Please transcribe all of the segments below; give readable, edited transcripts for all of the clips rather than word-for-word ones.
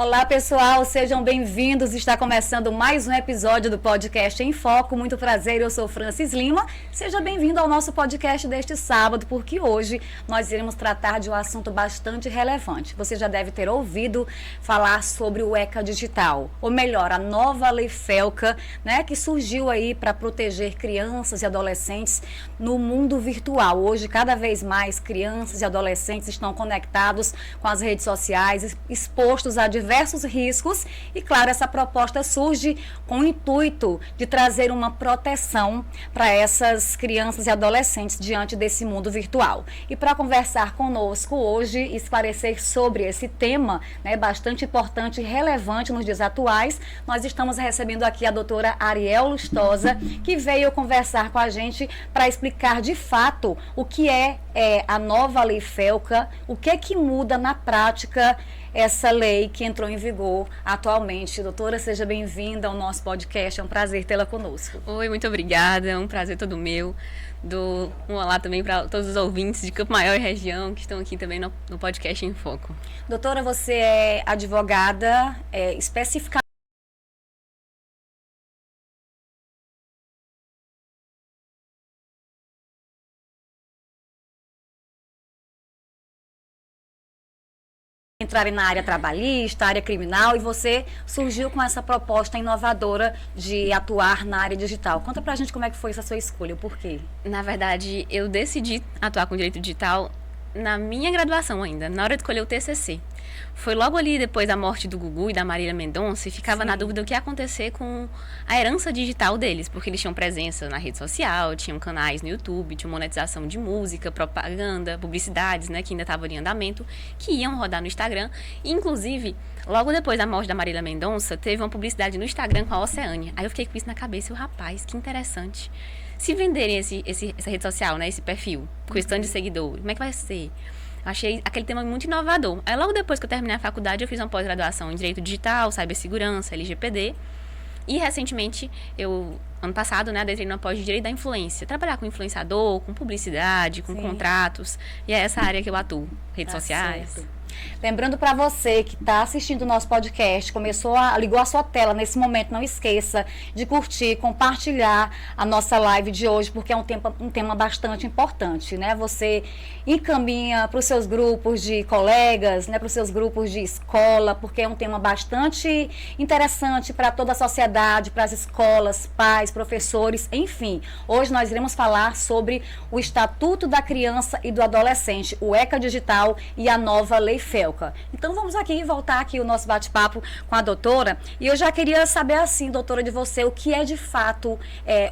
Olá, pessoal, sejam bem-vindos. Está começando mais um episódio do podcast Em Foco. Muito prazer, eu sou Francis Lima. Seja bem-vindo ao nosso podcast deste sábado, porque hoje nós iremos tratar de um assunto bastante relevante. Você já deve ter ouvido falar sobre o ECA digital, ou melhor, a nova Lei FELCA, né, que surgiu aí para proteger crianças e adolescentes no mundo virtual. Hoje, cada vez mais crianças e adolescentes estão conectados com as redes sociais, expostos a diversos riscos e, claro, essa proposta surge com o intuito de trazer uma proteção para essas crianças e adolescentes diante desse mundo virtual. E para conversar conosco hoje, esclarecer sobre esse tema, né, bastante importante e relevante nos dias atuais, nós estamos recebendo aqui a doutora Ariel Lustosa, que veio conversar com a gente para explicar de fato o que é a nova Lei FELCA, o que é que muda na prática essa lei que entrou em vigor atualmente. Doutora, seja bem-vinda ao nosso podcast, é um prazer tê-la conosco. Oi, muito obrigada, é um prazer todo meu. Dou um olá também para todos os ouvintes de Campo Maior e região que estão aqui também no podcast Em Foco. Doutora, você é advogada especificamente entrarem na área trabalhista, área criminal, e você surgiu com essa proposta inovadora de atuar na área digital. Conta pra gente como é que foi essa sua escolha, o porquê. Na verdade, eu decidi atuar com direito digital na minha graduação ainda, na hora de escolher o TCC. Foi logo ali depois da morte do Gugu e da Marília Mendonça e ficava na dúvida o que ia acontecer com a herança digital deles, porque eles tinham presença na rede social, tinham canais no YouTube, tinham monetização de música, propaganda, publicidades, né, que ainda estavam em andamento, que iam rodar no Instagram. E, inclusive, logo depois da morte da Marília Mendonça, teve uma publicidade no Instagram com a Oceânia. Aí eu fiquei com isso na cabeça e o rapaz, que interessante. Se venderem essa rede social, né, esse perfil, com esse tanto de seguidor, como é que vai ser? Achei aquele tema muito inovador. Aí logo depois que eu terminei a faculdade, eu fiz uma pós-graduação em Direito Digital, Cibersegurança, LGPD. E recentemente, ano passado, né, adentrei numa pós de Direito da Influência. Trabalhar com influenciador, com publicidade, com contratos. E é essa área que eu atuo. Redes sociais. Certo. Lembrando para você que está assistindo o nosso podcast, ligou a sua tela nesse momento, não esqueça de curtir, compartilhar a nossa live de hoje, porque é um tema bastante importante, né? Você encaminha para os seus grupos de colegas, né, para os seus grupos de escola, porque é um tema bastante interessante para toda a sociedade, para as escolas, pais, professores, enfim. Hoje nós iremos falar sobre o Estatuto da Criança e do Adolescente, o ECA Digital e a nova Lei FELCA. Então vamos voltar aqui o nosso bate-papo com a doutora, e eu já queria saber assim, doutora, de você, o que é de fato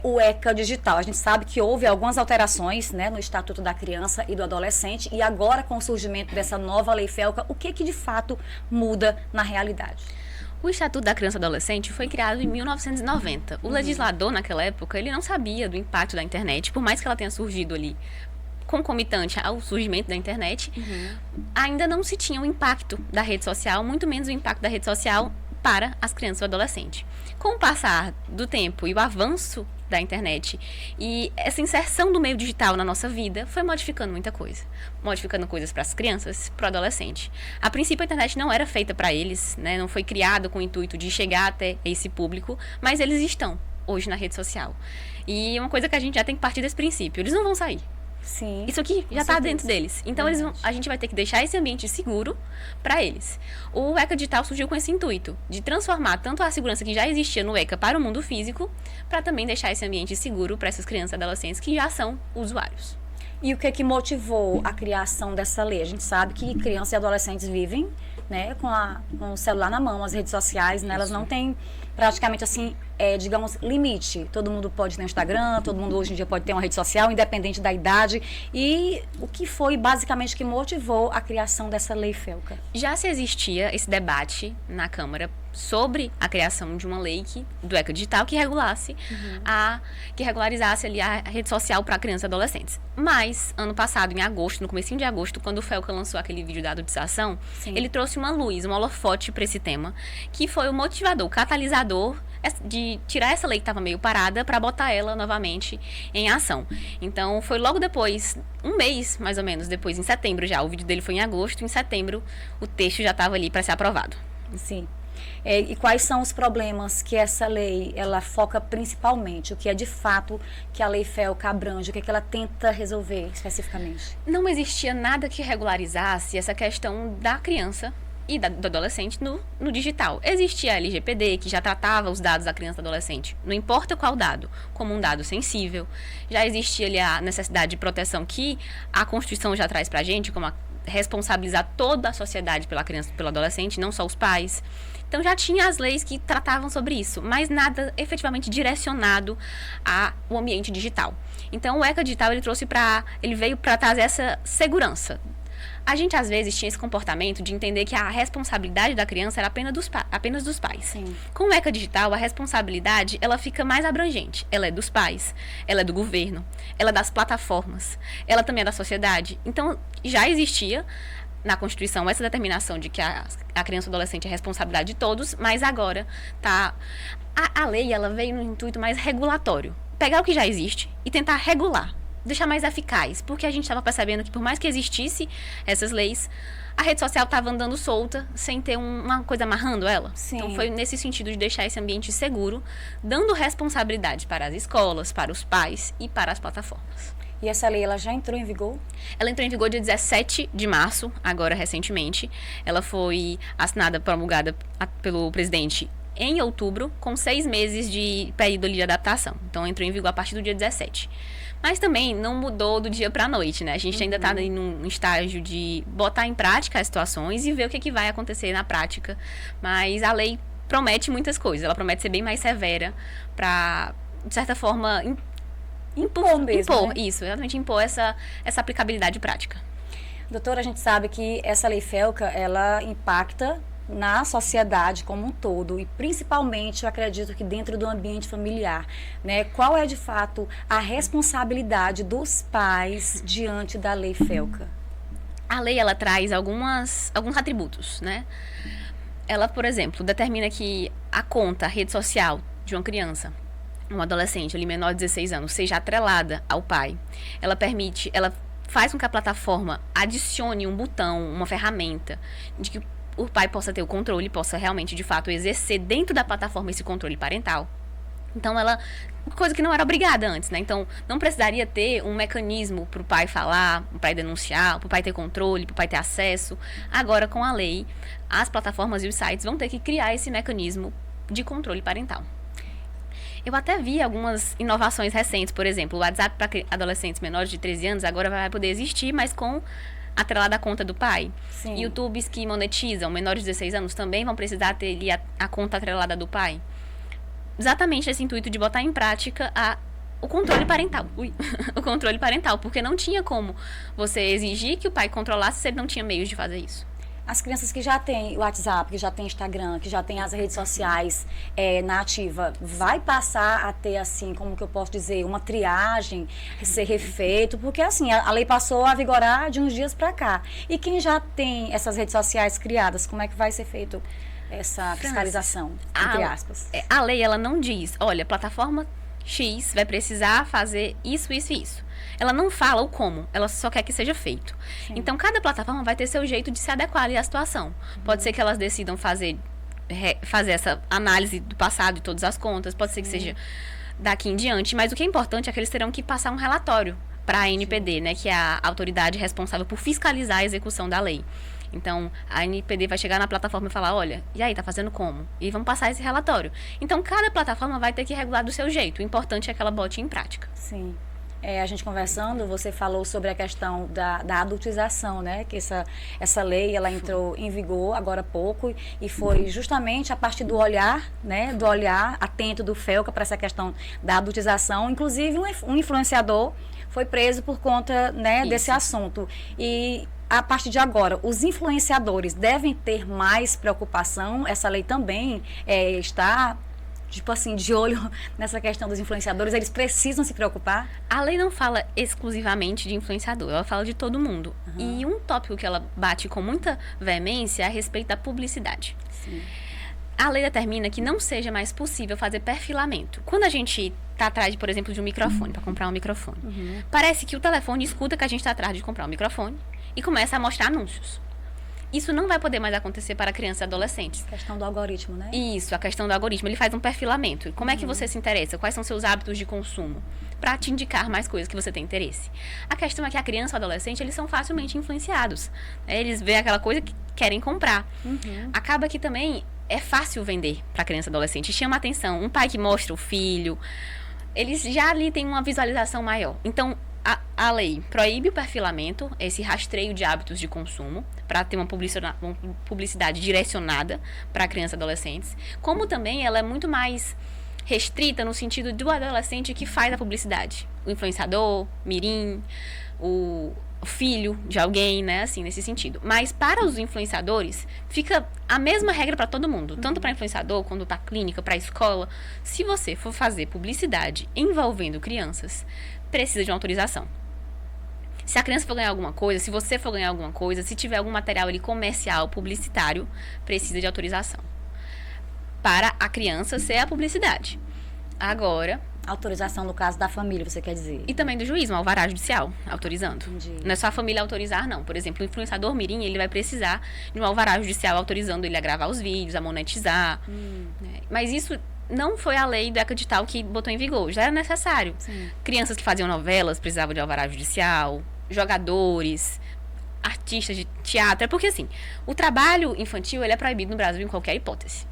o ECA digital. A gente sabe que houve algumas alterações, né, no Estatuto da Criança e do Adolescente, e agora com o surgimento dessa nova Lei FELCA, o que de fato muda na realidade? O Estatuto da Criança e Adolescente foi criado em 1990. O legislador, naquela época, ele não sabia do impacto da internet, por mais que ela tenha surgido ali concomitante ao surgimento da internet, ainda não se tinha o impacto da rede social, muito menos o impacto da rede social para as crianças e adolescentes. Com o passar do tempo e o avanço da internet e essa inserção do meio digital na nossa vida foi modificando muita coisa. Modificando coisas para as crianças, para o adolescente. A princípio a internet não era feita para eles, né? Não foi criada com o intuito de chegar até esse público, mas eles estão hoje na rede social. E é uma coisa que a gente já tem que partir desse princípio. Eles não vão sair. Sim, isso aqui já está dentro deles. Então, a gente vai ter que deixar esse ambiente seguro para eles. O ECA Digital surgiu com esse intuito de transformar tanto a segurança que já existia no ECA para o mundo físico, para também deixar esse ambiente seguro para essas crianças e adolescentes que já são usuários. E o que motivou a criação dessa lei? A gente sabe que crianças e adolescentes vivem, né, com o celular na mão, as redes sociais, né, elas não têm praticamente assim, digamos, limite. Todo mundo pode ter um Instagram, todo mundo hoje em dia pode ter uma rede social, independente da idade. E o que foi basicamente que motivou a criação dessa Lei FELCA? Já se existia esse debate na Câmara sobre a criação de uma lei do ECA Digital que regulasse que regularizasse ali a rede social para crianças e adolescentes. Mas, ano passado, em agosto, no comecinho de agosto, quando o FELCA lançou aquele vídeo da adultização, ele trouxe uma luz, um holofote para esse tema, que foi o motivador, o catalisador de tirar essa lei que estava meio parada para botar ela novamente em ação. Então, foi logo depois, um mês mais ou menos depois, em setembro já. O vídeo dele foi em agosto, em setembro o texto já estava ali para ser aprovado. Sim. E quais são os problemas que essa lei, ela foca principalmente? O que é de fato que a lei FELCA abrange? O que é que ela tenta resolver especificamente? Não existia nada que regularizasse essa questão da criança e do adolescente no digital. Existia a LGPD, que já tratava os dados da criança e do adolescente, não importa qual dado, como um dado sensível. Já existia ali a necessidade de proteção que a Constituição já traz pra gente, como responsabilizar toda a sociedade pela criança e pelo adolescente, não só os pais. Então já tinha as leis que tratavam sobre isso, mas nada efetivamente direcionado ao ambiente digital. Então o ECA Digital ele veio para trazer essa segurança. A gente às vezes tinha esse comportamento de entender que a responsabilidade da criança era apenas dos pais. Sim. Com o ECA Digital, a responsabilidade ela fica mais abrangente. Ela é dos pais, ela é do governo, ela é das plataformas, ela também é da sociedade. Então já existia na Constituição essa determinação de que a criança e o adolescente é responsabilidade de todos, mas agora a lei ela veio no intuito mais regulatório. Pegar o que já existe e tentar regular, deixar mais eficaz, porque a gente estava percebendo que por mais que existisse essas leis, a rede social estava andando solta, sem ter uma coisa amarrando ela. Sim. Então foi nesse sentido de deixar esse ambiente seguro, dando responsabilidade para as escolas, para os pais e para as plataformas. E essa lei, ela já entrou em vigor? Ela entrou em vigor dia 17 de março, agora recentemente. Ela foi assinada, promulgada pelo presidente em outubro, com 6 meses de período de adaptação. Então, entrou em vigor a partir do dia 17. Mas também não mudou do dia para a noite, né? A gente ainda está num estágio de botar em prática as situações e ver o que vai acontecer na prática. Mas a lei promete muitas coisas. Ela promete ser bem mais severa para, de certa forma, Impor mesmo, impor, né? isso, exatamente impor essa aplicabilidade prática. Doutora, a gente sabe que essa lei FELCA, ela impacta na sociedade como um todo e principalmente, eu acredito que dentro do ambiente familiar, né? Qual é de fato a responsabilidade dos pais diante da lei FELCA? A lei, ela traz alguns atributos, né? Ela, por exemplo, determina que a conta, a rede social de uma criança, um adolescente ali menor de 16 anos, seja atrelada ao pai. Ela faz com que a plataforma adicione um botão, uma ferramenta, de que o pai possa ter o controle, possa realmente, de fato, exercer dentro da plataforma esse controle parental. Então, coisa que não era obrigada antes, né? Então, não precisaria ter um mecanismo para o pai falar, para o pai denunciar, para o pai ter controle, para o pai ter acesso. Agora, com a lei, as plataformas e os sites vão ter que criar esse mecanismo de controle parental. Eu até vi algumas inovações recentes, por exemplo, o WhatsApp para adolescentes menores de 13 anos agora vai poder existir, mas com atrelada à conta do pai. Sim. YouTubes que monetizam menores de 16 anos também vão precisar ter ali a conta atrelada do pai. Exatamente esse intuito de botar em prática o controle parental. O controle parental, porque não tinha como você exigir que o pai controlasse se ele não tinha meios de fazer isso. As crianças que já têm WhatsApp, que já têm Instagram, que já têm as redes sociais na ativa, vai passar a ter, assim, como que eu posso dizer, uma triagem, ser refeito, porque, assim, a lei passou a vigorar de uns dias para cá. E quem já tem essas redes sociais criadas, como é que vai ser feito essa fiscalização, entre aspas? A lei, ela não diz, olha, plataforma X vai precisar fazer isso, isso e isso. Ela não fala o como, ela só quer que seja feito. Sim. Então, cada plataforma vai ter seu jeito de se adequar ali à situação. Pode ser que elas decidam fazer essa análise do passado de todas as contas, pode ser que seja daqui em diante, mas o que é importante é que eles terão que passar um relatório para a ANPD, né, que é a autoridade responsável por fiscalizar a execução da lei. Então, a ANPD vai chegar na plataforma e falar, olha, e aí, tá fazendo como? E vamos passar esse relatório. Então, cada plataforma vai ter que regular do seu jeito. O importante é que ela bote em prática. Sim. A gente conversando, você falou sobre a questão da adultização, né? Que essa lei, ela entrou em vigor agora há pouco e foi justamente a partir do olhar, né? Do olhar atento do FELCA para essa questão da adultização. Inclusive, um influenciador foi preso por conta, né, desse assunto. E a partir de agora, os influenciadores devem ter mais preocupação? Essa lei também está, tipo assim, de olho nessa questão dos influenciadores? Eles precisam se preocupar? A lei não fala exclusivamente de influenciador, ela fala de todo mundo. E um tópico que ela bate com muita veemência é a respeito da publicidade. Sim. A lei determina que não seja mais possível fazer perfilamento. Quando a gente está atrás, por exemplo, de um microfone, para comprar um microfone, parece que o telefone escuta que a gente está atrás de comprar um microfone e começa a mostrar anúncios. Isso não vai poder mais acontecer para crianças e adolescentes. A questão do algoritmo, né? Isso, a questão do algoritmo. Ele faz um perfilamento. Como é que você se interessa? Quais são seus hábitos de consumo? Para te indicar mais coisas que você tem interesse. A questão é que a criança e o adolescente, eles são facilmente influenciados. Eles veem aquela coisa que querem comprar. Acaba que também é fácil vender para criança e adolescente. Chama atenção. Um pai que mostra o filho, eles já ali têm uma visualização maior. Então, a lei proíbe o perfilamento, esse rastreio de hábitos de consumo, para ter uma publicidade direcionada para crianças e adolescentes. Como também ela é muito mais restrita no sentido do adolescente que faz a publicidade. O influenciador, mirim, o filho de alguém, né, assim, nesse sentido. Mas para os influenciadores, fica a mesma regra para todo mundo, tanto para influenciador, quanto para clínica, para escola. Se você for fazer publicidade envolvendo crianças, precisa de uma autorização. Se a criança for ganhar alguma coisa, se você for ganhar alguma coisa, se tiver algum material ali comercial, publicitário, precisa de autorização. Para a criança ser a publicidade. Agora... Autorização no caso da família, você quer dizer? E também do juiz, um alvará judicial, autorizando. Entendi. Não é só a família autorizar, não. Por exemplo, o influenciador mirim, ele vai precisar de um alvará judicial autorizando ele a gravar os vídeos, a monetizar. Né? Mas isso não foi a lei do edital que botou em vigor. Já era necessário. Sim. Crianças que faziam novelas precisavam de alvará judicial, jogadores, artistas de teatro. É porque, assim, o trabalho infantil, ele é proibido no Brasil em qualquer hipótese.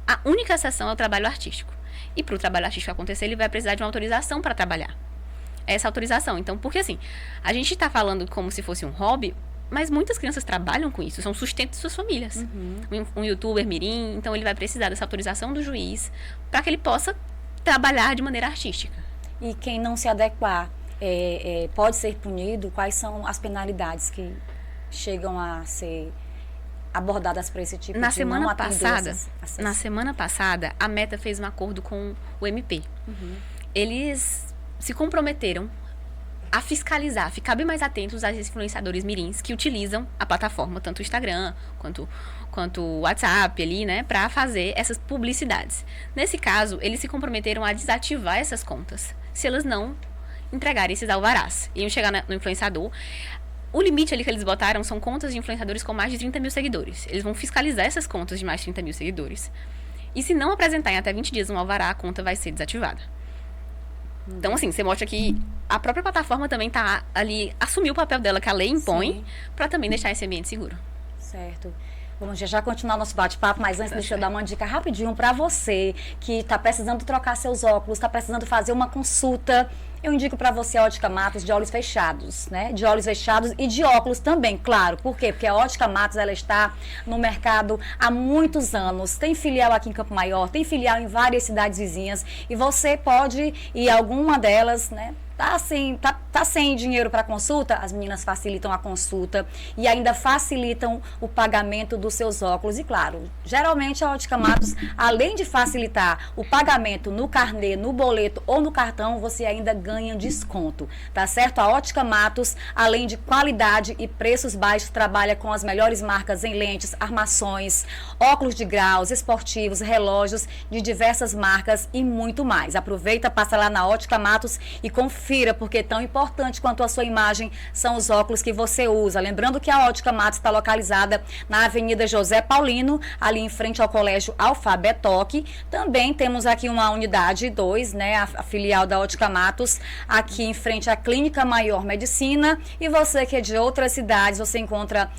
A única exceção é o trabalho artístico. E para o trabalho artístico acontecer, ele vai precisar de uma autorização para trabalhar. Essa autorização. Então, porque assim, a gente está falando como se fosse um hobby, mas muitas crianças trabalham com isso, são sustento de suas famílias. Um youtuber mirim, então ele vai precisar dessa autorização do juiz para que ele possa trabalhar de maneira artística. E quem não se adequar pode ser punido? Quais são as penalidades que chegam a ser abordadas para esse tipo Na de semana não atender passada, Na semana passada, a Meta fez um acordo com o MP. Eles se comprometeram a fiscalizar, ficar bem mais atentos aos influenciadores mirins que utilizam a plataforma, tanto o Instagram quanto o WhatsApp ali, né, para fazer essas publicidades. Nesse caso, eles se comprometeram a desativar essas contas, se elas não entregarem esses alvarás. Iam chegar no influenciador. O limite ali que eles botaram são contas de influenciadores com mais de 30 mil seguidores. Eles vão fiscalizar essas contas de mais de 30 mil seguidores. E se não apresentar em até 20 dias um alvará, a conta vai ser desativada. Então, assim, você mostra que a própria plataforma também tá ali, assumiu o papel dela que a lei impõe, para também deixar esse ambiente seguro. Certo. Vamos já continuar nosso bate-papo, mas antes deixa eu dar uma dica rapidinho para você que está precisando trocar seus óculos, está precisando fazer uma consulta. Eu indico para você a Ótica Matos de olhos fechados, né? De olhos fechados e de óculos também, claro. Por quê? Porque a Ótica Matos, ela está no mercado há muitos anos. Tem filial aqui em Campo Maior, tem filial em várias cidades vizinhas. E você pode ir a alguma delas, né? Tá sem dinheiro para consulta? As meninas facilitam a consulta e ainda facilitam o pagamento dos seus óculos. E claro, geralmente a Ótica Matos, além de facilitar o pagamento no carnê, no boleto ou no cartão, você ainda ganha desconto, tá certo? A Ótica Matos, além de qualidade e preços baixos, trabalha com as melhores marcas em lentes, armações, óculos de graus, esportivos, relógios de diversas marcas e muito mais. Aproveita, passa lá na Ótica Matos e confira, porque tão importante quanto a sua imagem são os óculos que você usa. Lembrando que a Ótica Matos está localizada na Avenida José Paulino, ali em frente ao Colégio Alfabetoque. Também temos aqui uma unidade 2, né, a filial da Ótica Matos, aqui em frente à Clínica Maior Medicina. E você que é de outras cidades, você encontra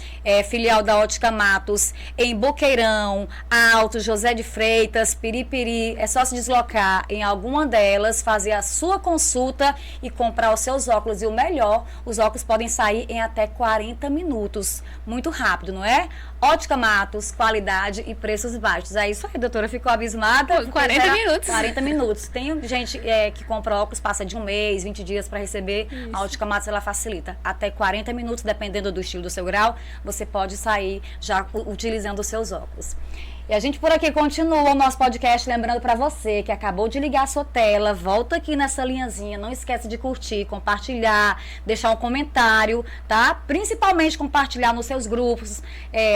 filial da Ótica Matos em Boqueirão, Alto, José de Freitas, Piripiri. É só se deslocar em alguma delas, fazer a sua consulta e comprar os seus óculos. E o melhor, os óculos podem sair em até 40 minutos. Muito rápido, não é? Ótica Matos, qualidade e preços baixos. É isso aí, doutora. Ficou abismada? 40 minutos. 40 minutos. Tem gente que compra óculos, passa de 1 mês, 20 dias para receber. Isso. A Ótica Matos, ela facilita. Até 40 minutos, dependendo do estilo do seu grau, você pode sair já utilizando os seus óculos. E a gente por aqui continua o nosso podcast, lembrando para você que acabou de ligar a sua tela, volta aqui nessa linhazinha, não esquece de curtir, compartilhar, deixar um comentário, tá? Principalmente compartilhar nos seus grupos,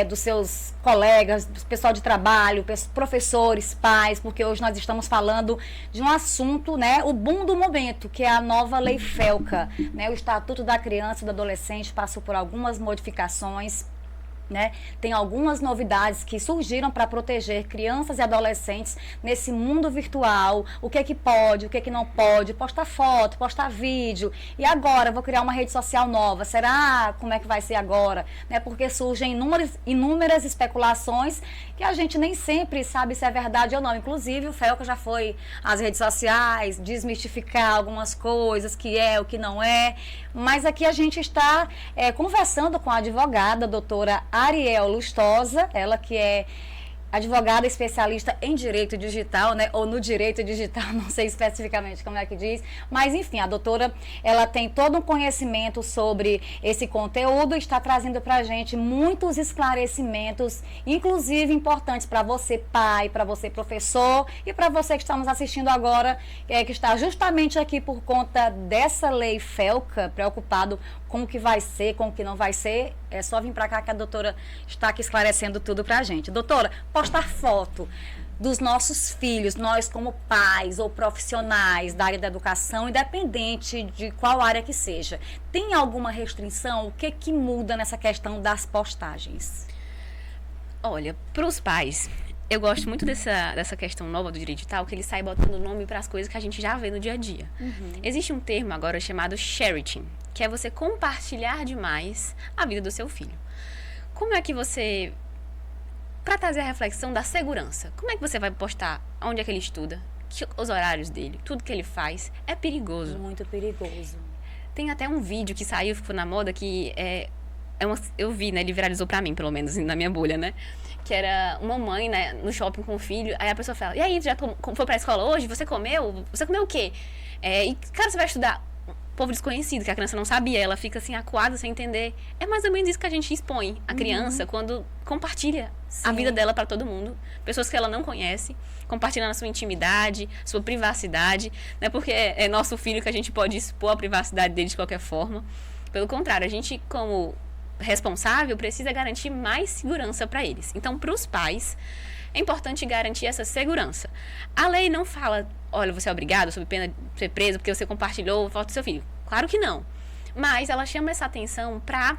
dos seus colegas, do pessoal de trabalho, professores, pais, porque hoje nós estamos falando de um assunto, né? O boom do momento, que é a nova Lei Felca, né? O Estatuto da Criança e do Adolescente passou por algumas modificações. né? Tem algumas novidades que surgiram para proteger crianças e adolescentes nesse mundo virtual. O que é que pode, o que é que não pode, postar foto, postar vídeo. E agora, vou criar uma rede social nova. Será? Como é que vai ser agora? Né? Porque surgem inúmeras especulações que a gente nem sempre sabe se é verdade ou não. Inclusive, o Felca já foi às redes sociais desmistificar algumas coisas, que é, o que não é. Mas aqui a gente está conversando com a advogada, a doutora Ariel Lustosa, ela que é advogada especialista em direito digital, né? Ou no direito digital, não sei especificamente como é que diz, mas enfim, a doutora, ela tem todo um conhecimento sobre esse conteúdo e está trazendo para a gente muitos esclarecimentos, inclusive importantes para você pai, para você professor e para você que está nos assistindo agora, que está justamente aqui por conta dessa lei Felca, preocupado com o que vai ser, com o que não vai ser. É só vir para cá que a doutora está aqui esclarecendo tudo para a gente. Doutora, postar foto dos nossos filhos, nós como pais ou profissionais da área da educação, independente de qual área que seja, tem alguma restrição? O que muda nessa questão das postagens? Olha, para os pais, eu gosto muito dessa questão nova do direito digital, que ele sai botando nome para as coisas que a gente já vê no dia a dia. Existe um termo agora chamado sharing, que é você compartilhar demais a vida do seu filho. Como é que você, para trazer a reflexão da segurança, como é que você vai postar onde é que ele estuda, os horários dele, tudo que ele faz? É perigoso. Muito perigoso. Tem até um vídeo que saiu, ficou na moda, que eu vi, né, ele viralizou pra mim, pelo menos, na minha bolha, né? Que era uma mãe, né, no shopping com o filho, aí a pessoa fala, e aí, já foi pra escola hoje? Você comeu? Você comeu o quê? E, cara, você vai estudar? Povo desconhecido, que a criança não sabia, ela fica assim, acuada, sem entender. É mais ou menos isso que a gente expõe a criança quando compartilha a vida dela para todo mundo. Pessoas que ela não conhece, compartilhando a sua intimidade, sua privacidade. Não é porque é nosso filho que a gente pode expor a privacidade dele de qualquer forma. Pelo contrário, a gente, como responsável, precisa garantir mais segurança para eles. Então, para os pais, é importante garantir essa segurança. A lei não fala, olha, você é obrigado, sob pena de ser preso, porque você compartilhou foto do seu filho. Claro que não. Mas ela chama essa atenção para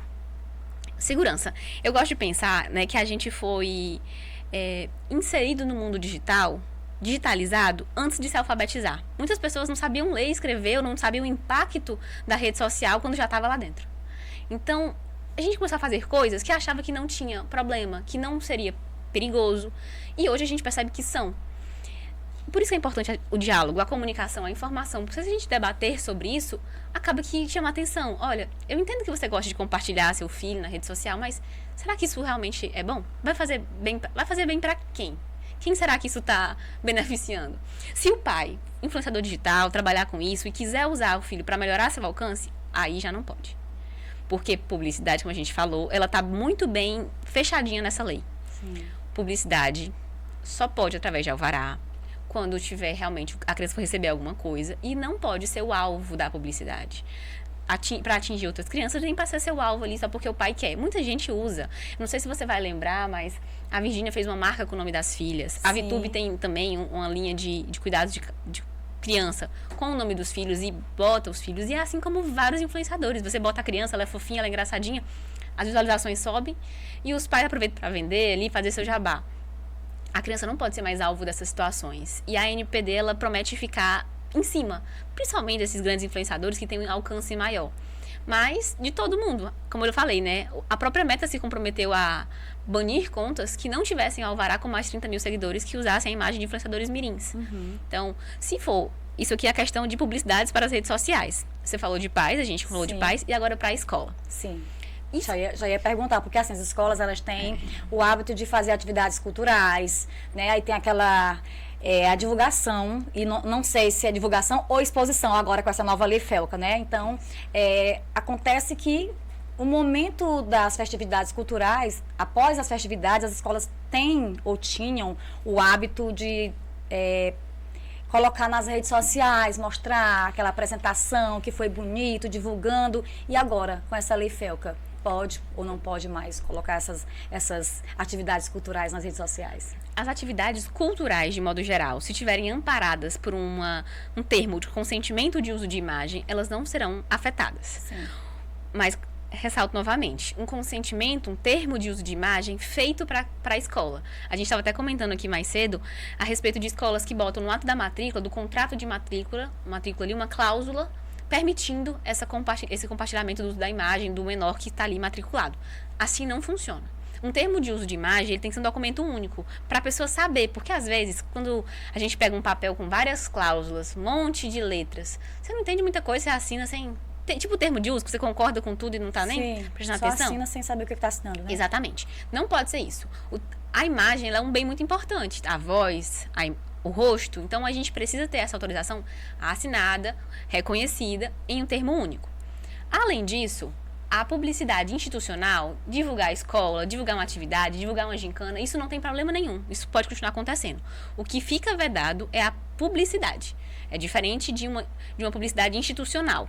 segurança. Eu gosto de pensar, né, que a gente foi inserido no mundo digital, digitalizado, antes de se alfabetizar. Muitas pessoas não sabiam ler e escrever, ou não sabiam o impacto da rede social quando já estava lá dentro. Então, a gente começou a fazer coisas que achava que não tinha problema, que não seria perigoso. E hoje a gente percebe que são. Por isso que é importante o diálogo, a comunicação, a informação. Porque se a gente debater sobre isso, acaba que chama atenção. Olha, eu entendo que você gosta de compartilhar seu filho na rede social, mas será que isso realmente é bom? Vai fazer bem para quem? Quem será que isso está beneficiando? Se o pai, influenciador digital, trabalhar com isso e quiser usar o filho para melhorar seu alcance, aí já não pode. Porque publicidade, como a gente falou, ela está muito bem fechadinha nessa lei. Sim. Publicidade só pode através de alvará, quando tiver realmente a criança for receber alguma coisa, e não pode ser o alvo da publicidade. Para atingir outras crianças, nem para ser seu alvo ali só porque o pai quer. Muita gente usa. Não sei se você vai lembrar, mas a Virgínia fez uma marca com o nome das filhas. Sim. A VTube tem também uma linha de cuidados de criança com o nome dos filhos e bota os filhos. E é assim como vários influenciadores. Você bota a criança, ela é fofinha, ela é engraçadinha, as visualizações sobem e os pais aproveitam para vender ali, fazer seu jabá. A criança não pode ser mais alvo dessas situações. E a NPD, ela promete ficar em cima, principalmente desses grandes influenciadores que têm um alcance maior. Mas de todo mundo, como eu falei, né? A própria Meta se comprometeu a banir contas que não tivessem alvará com mais de 30 mil seguidores que usassem a imagem de influenciadores mirins. Então, se for... Isso aqui é a questão de publicidades para as redes sociais. Você falou de pais, a gente falou de pais, e agora para a escola. Sim. Já ia perguntar, porque assim, as escolas, elas têm o hábito de fazer atividades culturais, né? Aí tem aquela... a divulgação, e não sei se é divulgação ou exposição agora com essa nova lei Felca, né? Então, acontece que o momento das festividades culturais, após as festividades, as escolas têm ou tinham o hábito de colocar nas redes sociais, mostrar aquela apresentação que foi bonito, divulgando. E agora, com essa lei Felca, pode ou não pode mais colocar essas atividades culturais nas redes sociais? As atividades culturais, de modo geral, se tiverem amparadas por um termo de consentimento de uso de imagem, elas não serão afetadas. Sim. Mas ressalto novamente, um consentimento, um termo de uso de imagem feito para a escola. A gente estava até comentando aqui mais cedo a respeito de escolas que botam no ato da matrícula, do contrato de matrícula ali, uma cláusula permitindo esse compartilhamento do uso da imagem do menor que está ali matriculado. Assim não funciona. Um termo de uso de imagem, ele tem que ser um documento único, para a pessoa saber, porque às vezes, quando a gente pega um papel com várias cláusulas, um monte de letras, você não entende muita coisa, você assina sem... Tipo o termo de uso, que você concorda com tudo e não está nem prestando só atenção? Assina sem saber o que está assinando, né? Exatamente. Não pode ser isso. A imagem, ela é um bem muito importante. A voz, o rosto. Então, a gente precisa ter essa autorização assinada, reconhecida, em um termo único. Além disso, a publicidade institucional, divulgar a escola, divulgar uma atividade, divulgar uma gincana, isso não tem problema nenhum. Isso pode continuar acontecendo. O que fica vedado é a publicidade. É diferente de uma publicidade institucional.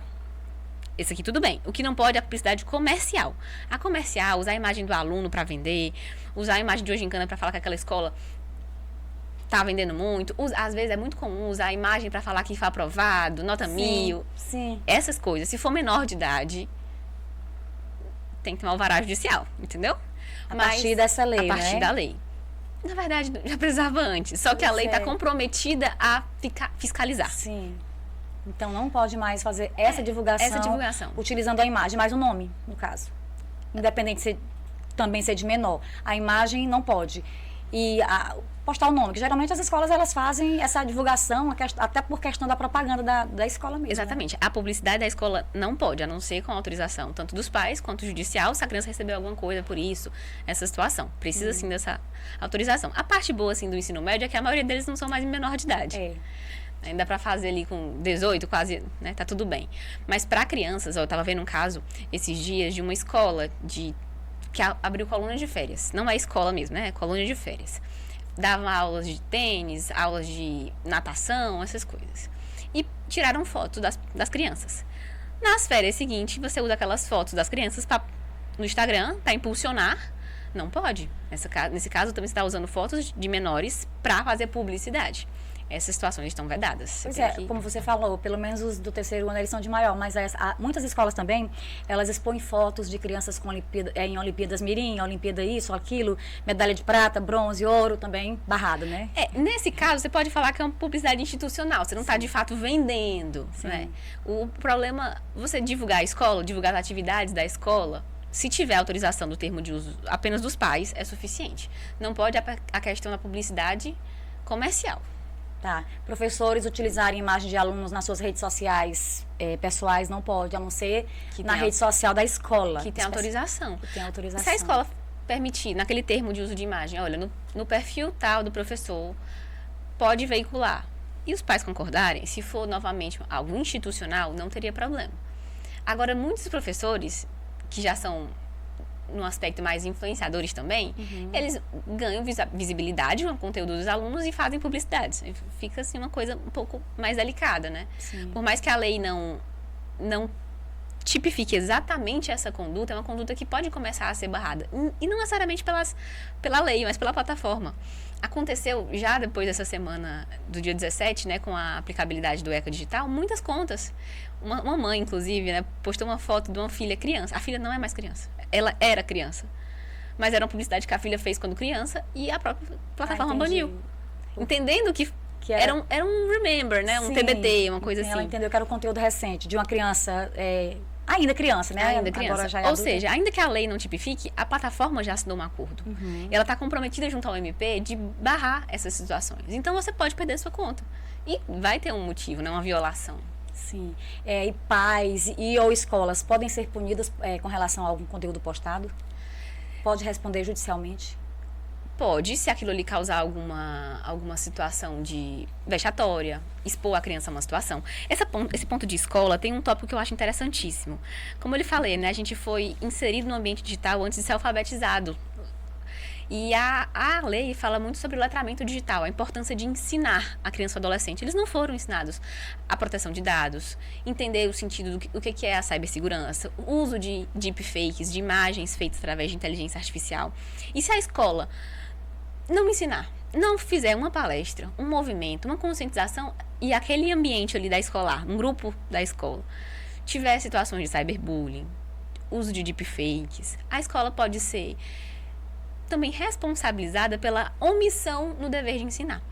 Esse aqui tudo bem. O que não pode é a publicidade comercial. A comercial, usar a imagem do aluno para vender, usar a imagem de uma gincana para falar que aquela escola tá vendendo muito. Às vezes é muito comum usar a imagem para falar que foi aprovado, nota 1000. Sim. Essas coisas. Se for menor de idade, tem que ter um alvará judicial, entendeu? A partir dessa lei, né? A partir da lei. Na verdade, já precisava antes. Só que a lei está comprometida a fiscalizar. Sim. Então, não pode mais fazer essa divulgação utilizando a imagem, mas o nome, no caso. Independente de também ser de menor. A imagem não pode. E postar o nome, que geralmente as escolas elas fazem essa divulgação até por questão da propaganda da escola mesmo. Exatamente. Né? A publicidade da escola não pode, a não ser com autorização tanto dos pais quanto judicial, se a criança recebeu alguma coisa por isso, essa situação. Precisa, sim, dessa autorização. A parte boa, assim, do ensino médio é que a maioria deles não são mais menor de idade. Ainda para fazer ali com 18, quase, né, tá tudo bem. Mas para crianças, eu tava vendo um caso esses dias de uma escola que abriu colônia de férias. Não é escola mesmo, né? É colônia de férias. Dava aulas de tênis, aulas de natação, essas coisas. E tiraram fotos das crianças. Nas férias seguintes, você usa aquelas fotos das crianças no Instagram para impulsionar. Não pode. Nesse caso, também você está usando fotos de menores para fazer publicidade. Essas situações estão vedadas. Pois é, como você falou, pelo menos os do terceiro ano eles são de maior, mas muitas escolas também, elas expõem fotos de crianças com em Olimpíadas Mirim, Olimpíada isso, aquilo, medalha de prata, bronze, ouro, também barrado, né? Nesse caso, você pode falar que é uma publicidade institucional, você não está de fato vendendo, né? O problema, você divulgar a escola, divulgar as atividades da escola, se tiver autorização do termo de uso apenas dos pais, é suficiente. Não pode a questão da publicidade comercial. Tá. Professores utilizarem imagem de alunos nas suas redes sociais pessoais não pode, a não ser na rede social da escola. Que tem autorização. Se a escola permitir, naquele termo de uso de imagem, olha, no perfil tal do professor, pode veicular. E os pais concordarem, se for novamente algo institucional, não teria problema. Agora, muitos professores, que já são no aspecto mais influenciadores também, eles ganham visibilidade no conteúdo dos alunos e fazem publicidade. Fica assim uma coisa um pouco mais delicada, né? Sim. Por mais que a lei não tipifique exatamente essa conduta, é uma conduta que pode começar a ser barrada. E não necessariamente pela lei, mas pela plataforma. Aconteceu já depois dessa semana do dia 17, né, com a aplicabilidade do ECA Digital, muitas contas. Uma mãe, inclusive, né, postou uma foto de uma filha criança. A filha não é mais criança. Ela era criança. Mas era uma publicidade que a filha fez quando criança e a própria plataforma baniu. Entendendo que era um remember, né? Um TBT, uma coisa assim. Ela entendeu que era um conteúdo recente de uma criança... Ainda criança, né? Ainda criança. Agora já é Ou seja, ainda que a lei não tipifique, a plataforma já assinou um acordo. E ela está comprometida junto ao MP de barrar essas situações. Então, você pode perder sua conta. E vai ter um motivo, né? Uma violação. Sim. E pais ou escolas podem ser punidas com relação a algum conteúdo postado? Pode responder judicialmente? Pode, se aquilo ali causar alguma situação de vexatória, expor a criança a uma situação. Esse ponto de escola tem um tópico que eu acho interessantíssimo. Como eu lhe falei, né, a gente foi inserido no ambiente digital antes de ser alfabetizado. E a lei fala muito sobre o letramento digital, a importância de ensinar a criança e o adolescente. Eles não foram ensinados a proteção de dados, entender o sentido do que é a cibersegurança, o uso de deepfakes, de imagens feitas através de inteligência artificial. E se a escola não ensinar, não fizer uma palestra, um movimento, uma conscientização e aquele ambiente ali da escolar, um grupo da escola, tiver situações de cyberbullying, uso de deepfakes. A escola pode ser também responsabilizada pela omissão no dever de ensinar.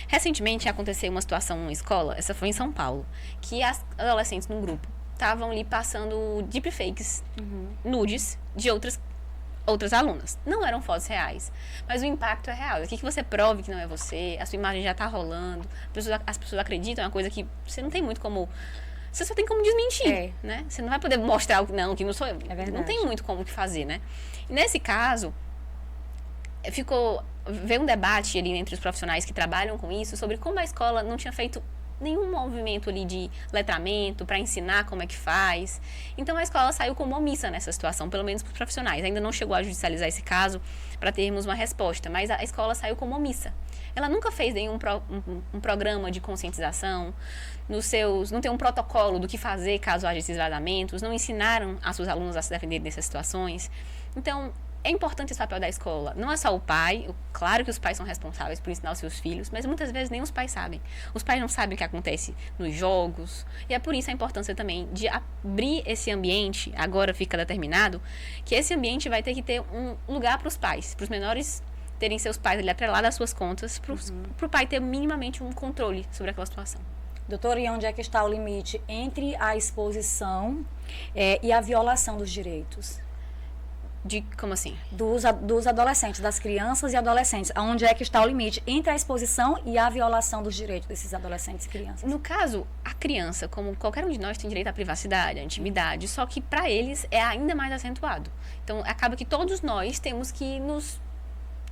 Recentemente aconteceu uma situação numa escola, essa foi em São Paulo, que as adolescentes num grupo estavam ali passando deepfakes, nudes, de outras alunas. Não eram fotos reais, mas o impacto é real. Aqui que você prove que não é você, a sua imagem já está rolando, as pessoas acreditam, é uma coisa que você não tem muito como... Você só tem como desmentir, né? Você não vai poder mostrar que não sou eu. É verdade. Não tem muito como que fazer, né? E nesse caso, veio um debate ali entre os profissionais que trabalham com isso sobre como a escola não tinha feito nenhum movimento ali de letramento para ensinar como é que faz. Então a escola saiu como omissa nessa situação, pelo menos para os profissionais. Ainda não chegou a judicializar esse caso para termos uma resposta, mas a escola saiu como omissa. Ela nunca fez nenhum um programa de conscientização, não tem um protocolo do que fazer caso haja esses vazamentos, não ensinaram as suas alunas a se defender dessas situações. Então, é importante esse papel da escola. Não é só o pai, claro que os pais são responsáveis por ensinar os seus filhos, mas muitas vezes nem os pais sabem. Os pais não sabem o que acontece nos jogos, e é por isso a importância também de abrir esse ambiente, agora fica determinado, que esse ambiente vai ter que ter um lugar para os pais, para os menores terem seus pais ali atrelados às suas contas, para o pai ter minimamente um controle sobre aquela situação. Doutora, e onde é que está o limite entre a exposição e a violação dos direitos? Como assim? Dos adolescentes, das crianças e adolescentes. Onde é que está o limite entre a exposição e a violação dos direitos desses adolescentes e crianças? No caso, a criança, como qualquer um de nós, tem direito à privacidade, à intimidade, só que para eles é ainda mais acentuado. Então, acaba que todos nós temos que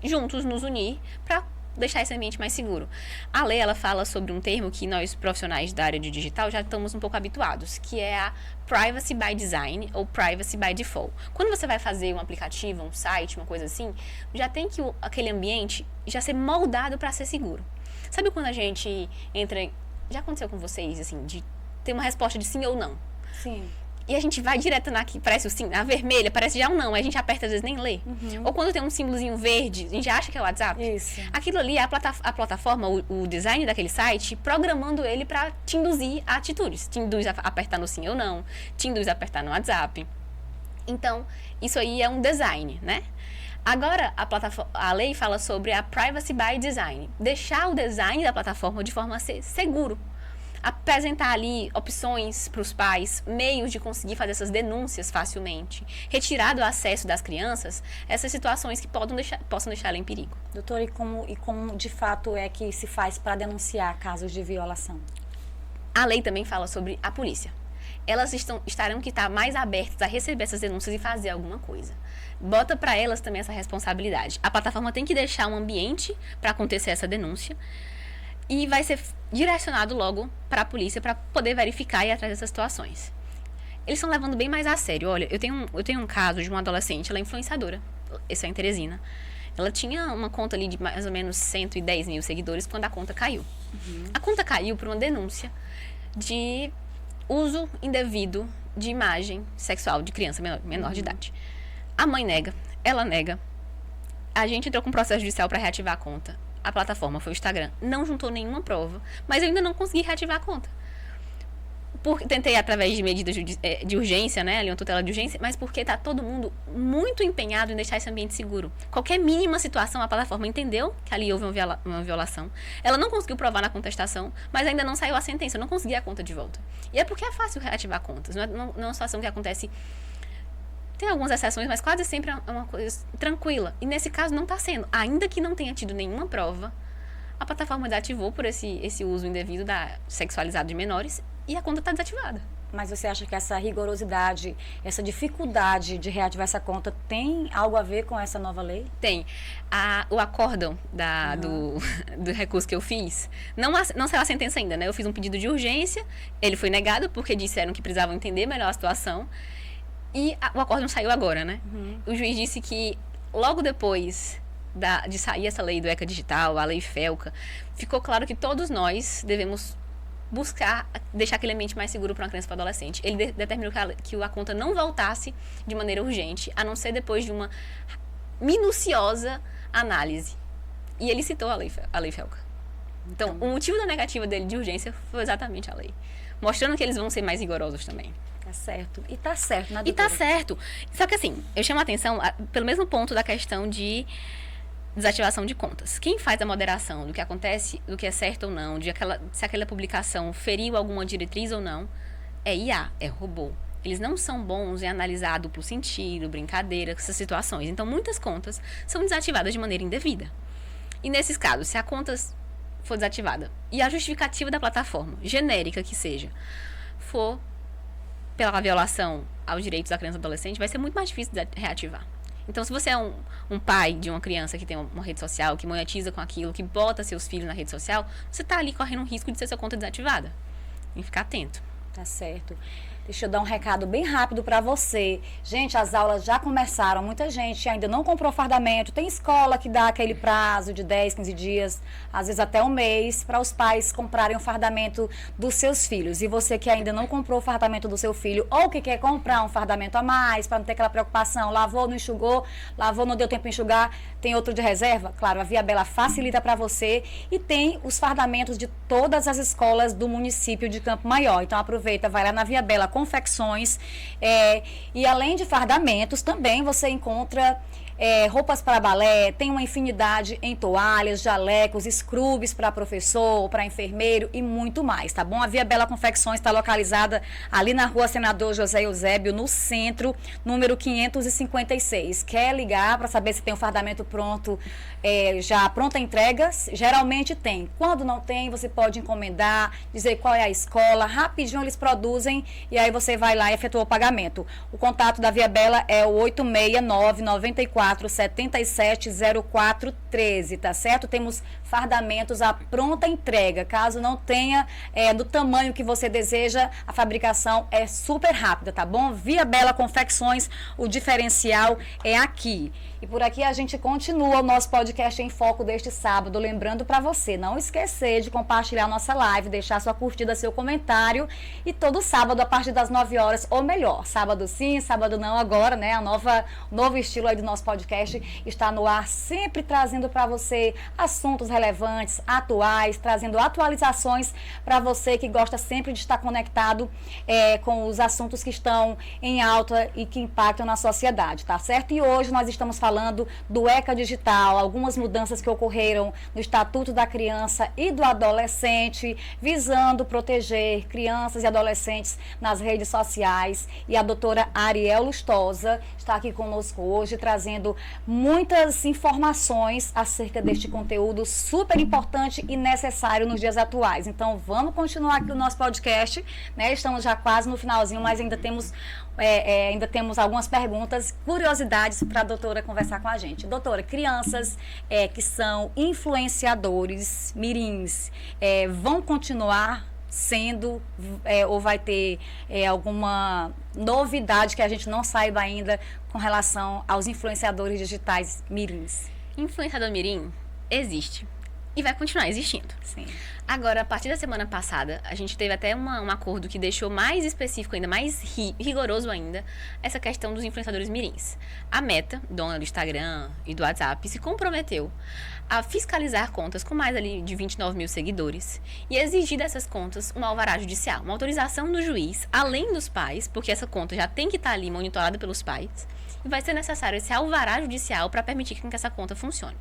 juntos nos unir para deixar esse ambiente mais seguro. A lei, ela fala sobre um termo que nós, profissionais da área de digital, já estamos um pouco habituados, que é a Privacy by Design ou Privacy by Default. Quando você vai fazer um aplicativo, um site, uma coisa assim, já tem que aquele ambiente já ser moldado para ser seguro. Sabe quando a gente entra... Já aconteceu com vocês, assim, de ter uma resposta de sim ou não? Sim. E a gente vai direto parece o sim, a vermelha, parece já um não, a gente aperta às vezes nem lê. Ou quando tem um símbolozinho verde, a gente acha que é o WhatsApp. Isso. Aquilo ali é a plataforma, o design daquele site, programando ele para te induzir a atitudes. Te induz a apertar no sim ou não, te induz a apertar no WhatsApp. Então, isso aí é um design, né? Agora, a lei fala sobre a Privacy by Design. Deixar o design da plataforma de forma a ser seguro. Apresentar ali opções para os pais, meios de conseguir fazer essas denúncias facilmente, retirar do acesso das crianças essas situações que possam deixar ela em perigo. Doutora, e como de fato é que se faz para denunciar casos de violação? A lei também fala sobre a polícia. Elas estarão que estar mais abertas a receber essas denúncias e fazer alguma coisa. Bota para elas também essa responsabilidade. A plataforma tem que deixar um ambiente para acontecer essa denúncia, e vai ser direcionado logo para a polícia para poder verificar e ir atrás dessas situações. Eles estão levando bem mais a sério. Olha, eu tenho um caso de uma adolescente, ela é influenciadora, essa é em Teresina. Ela tinha uma conta ali de mais ou menos 110 mil seguidores quando a conta caiu. A conta caiu por uma denúncia de uso indevido de imagem sexual de criança menor de idade. A mãe nega, ela nega. A gente entrou com um processo judicial para reativar a conta. A plataforma foi o Instagram, não juntou nenhuma prova, mas eu ainda não consegui reativar a conta. Tentei através de medidas de urgência, né, ali uma tutela de urgência, mas porque tá todo mundo muito empenhado em deixar esse ambiente seguro. Qualquer mínima situação, a plataforma entendeu que ali houve uma violação. Ela não conseguiu provar na contestação, mas ainda não saiu a sentença, eu não consegui a conta de volta. E é porque é fácil reativar contas, não é uma situação que acontece... Tem algumas exceções, mas quase sempre é uma coisa tranquila. E nesse caso não está sendo. Ainda que não tenha tido nenhuma prova, a plataforma desativou por esse uso indevido sexualizado de menores e a conta está desativada. Mas você acha que essa rigorosidade, essa dificuldade de reativar essa conta tem algo a ver com essa nova lei? Tem. O acórdão do recurso que eu fiz, não saiu a sentença ainda, né? Eu fiz um pedido de urgência, ele foi negado porque disseram que precisavam entender melhor a situação. E o acórdão saiu agora, né? O juiz disse que logo depois de sair essa lei do ECA Digital, a lei FELCA, ficou claro que todos nós devemos buscar deixar aquele ambiente mais seguro para uma criança e para um adolescente. Ele determinou que a conta não voltasse de maneira urgente, a não ser depois de uma minuciosa análise. E ele citou a lei FELCA. Então, o motivo da negativa dele de urgência foi exatamente a lei. Mostrando que eles vão ser mais rigorosos também. Tá certo. E tá certo, né, E tá doutora? certo. Só que assim, eu chamo a atenção pelo mesmo ponto da questão de desativação de contas. Quem faz a moderação do que acontece, do que é certo ou não, se aquela publicação feriu alguma diretriz ou não, é IA, é robô. Eles não são bons em analisar duplo sentido, brincadeira, essas situações. Então, muitas contas são desativadas de maneira indevida. E nesses casos, se a conta for desativada e a justificativa da plataforma, genérica que seja, for pela violação aos direitos da criança e adolescente, vai ser muito mais difícil de reativar. Então, se você é um pai de uma criança que tem uma rede social, que monetiza com aquilo, que bota seus filhos na rede social, você está ali correndo um risco de ter sua conta desativada. Tem que ficar atento. Tá certo. Deixa eu dar um recado bem rápido para você. Gente, as aulas já começaram. Muita gente ainda não comprou fardamento. Tem escola que dá aquele prazo de 10, 15 dias, às vezes até um mês, para os pais comprarem o fardamento dos seus filhos. E você que ainda não comprou o fardamento do seu filho ou que quer comprar um fardamento a mais, para não ter aquela preocupação, lavou, não enxugou, lavou, não deu tempo para enxugar, tem outro de reserva? Claro, a Via Bela facilita para você e tem os fardamentos de todas as escolas do município de Campo Maior. Então aproveita, vai lá na Via Bela Confecções, e além de fardamentos, também você encontra roupas para balé, tem uma infinidade em toalhas, jalecos, scrubs para professor, para enfermeiro e muito mais, tá bom? A Via Bela Confecções está localizada ali na rua Senador José Eusébio, no centro, número 556. Quer ligar para saber se tem um fardamento pronto, já pronta entrega? Geralmente tem. Quando não tem, você pode encomendar, dizer qual é a escola, rapidinho eles produzem e aí você vai lá e efetua o pagamento. O contato da Via Bela é o 869-9477-0413, tá certo? Temos fardamentos à pronta entrega. Caso não tenha do tamanho que você deseja, a fabricação é super rápida, tá bom? Via Bela Confecções, o diferencial é aqui. E por aqui a gente continua o nosso podcast em foco deste sábado. Lembrando para você não esquecer de compartilhar nossa live, deixar sua curtida, seu comentário. E todo sábado, a partir das 9 horas, ou melhor, sábado sim, sábado não agora, né? O novo estilo aí do nosso podcast está no ar, sempre trazendo para você assuntos relevantes, atuais, trazendo atualizações para você que gosta sempre de estar conectado com os assuntos que estão em alta e que impactam na sociedade, tá certo? E hoje nós estamos falando do ECA Digital, algumas mudanças que ocorreram no Estatuto da Criança e do Adolescente, visando proteger crianças e adolescentes nas redes sociais. E a doutora Ariel Lustosa está aqui conosco hoje, trazendo muitas informações acerca deste conteúdo super importante e necessário nos dias atuais. Então, vamos continuar aqui o nosso podcast, né? Estamos já quase no finalzinho, mas ainda temos algumas perguntas, curiosidades para a doutora conversar com a gente. Doutora, crianças que são influenciadores mirins, vão continuar sendo, ou vai ter alguma novidade que a gente não saiba ainda com relação aos influenciadores digitais mirins? Influenciador mirim existe e vai continuar existindo. Sim. Agora, a partir da semana passada, a gente teve até um acordo que deixou mais específico ainda, mais rigoroso ainda, essa questão dos influenciadores mirins. A Meta, dona do Instagram e do WhatsApp, se comprometeu a fiscalizar contas com mais ali de 29 mil seguidores e exigir dessas contas uma alvará judicial, uma autorização do juiz, além dos pais, porque essa conta já tem que estar ali monitorada pelos pais, e vai ser necessário esse alvará judicial para permitir que essa conta funcione.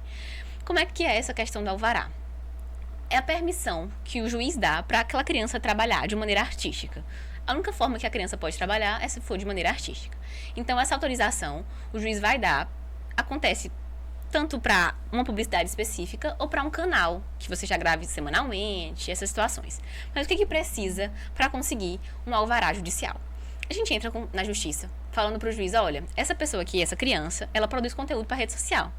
Como é que é essa questão do alvará? É a permissão que o juiz dá para aquela criança trabalhar de maneira artística. A única forma que a criança pode trabalhar é se for de maneira artística. Então, essa autorização, o juiz vai dar, acontece tanto para uma publicidade específica ou para um canal que você já grave semanalmente, essas situações. Mas o que precisa para conseguir um alvará judicial? A gente entra na justiça falando para o juiz, olha, essa pessoa aqui, essa criança, ela produz conteúdo para rede social.